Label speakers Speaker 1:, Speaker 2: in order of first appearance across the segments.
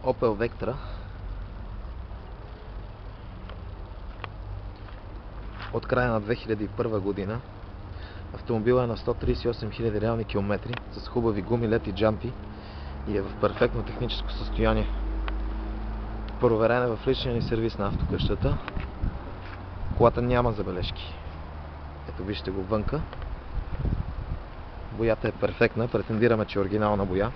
Speaker 1: Opel Vectra от края на 2001 година. Автомобилът е на 138 000 реални километри с хубави гуми, лед и джампи и е в перфектно техническо състояние. Проверена е в личния ни сервис на автокъщата. Колата няма забележки. Ето вижте го вънка. Боята е перфектна, претендираме, че е оригинална боя.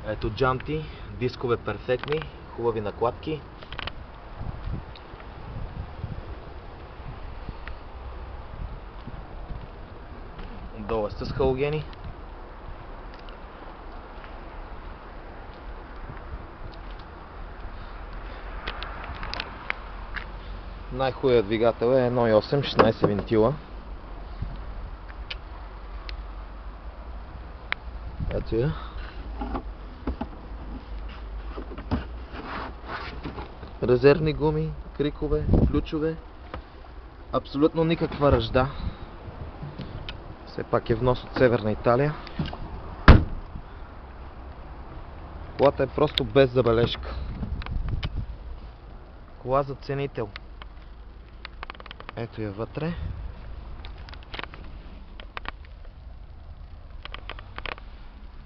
Speaker 1: Ето джанти, дискове перфектни, хубави накладки. Долу е с халогени. Най-хубавият двигател е 1.8, 16 вентила. Ето я. Резервни гуми, крикове, ключове. Абсолютно никаква ръжда. Все пак е внос от Северна Италия. Колата е просто без забележка. Кола за ценител. Ето я вътре.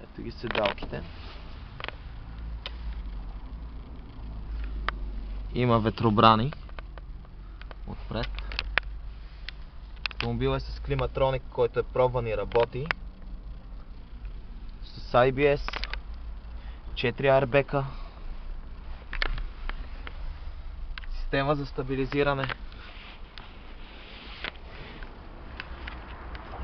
Speaker 1: Ето ги седалките. Има ветробрани отпред. Автомобил е с климатроник, който е пробван и работи. С ABS, 4 airbag, система за стабилизиране.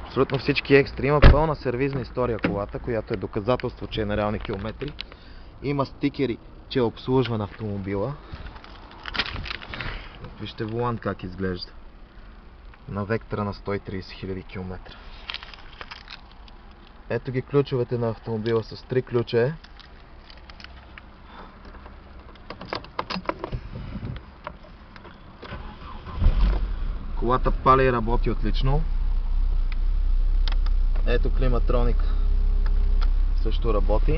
Speaker 1: Абсолютно всички екстри. Има пълна сервизна история колата, която е доказателство, че е на реални километри. Има стикери, че е обслужван автомобила. Вижте волан как изглежда на Vectra на 130 000 км. Ето ги ключовете на автомобила, с 3 ключа е. Колата пали и работи отлично. Ето климатроник също работи.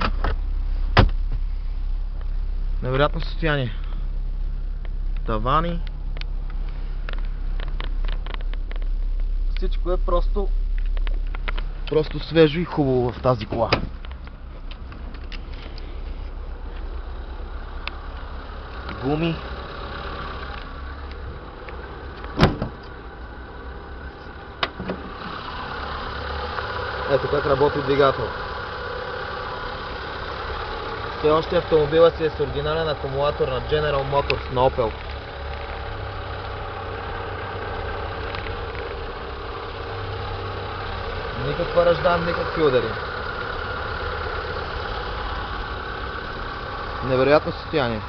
Speaker 1: Невероятно състояние. Тавани. Всичко е просто свежо и хубаво в тази кола. Гуми. Ето как работи двигател. Все още автомобила си е с оригинален акумулатор на General Motors на Opel. Никаква ръжда, никакви удари. Невероятно състояние.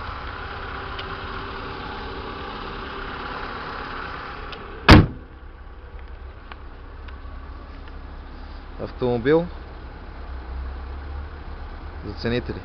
Speaker 1: Автомобил за ценители.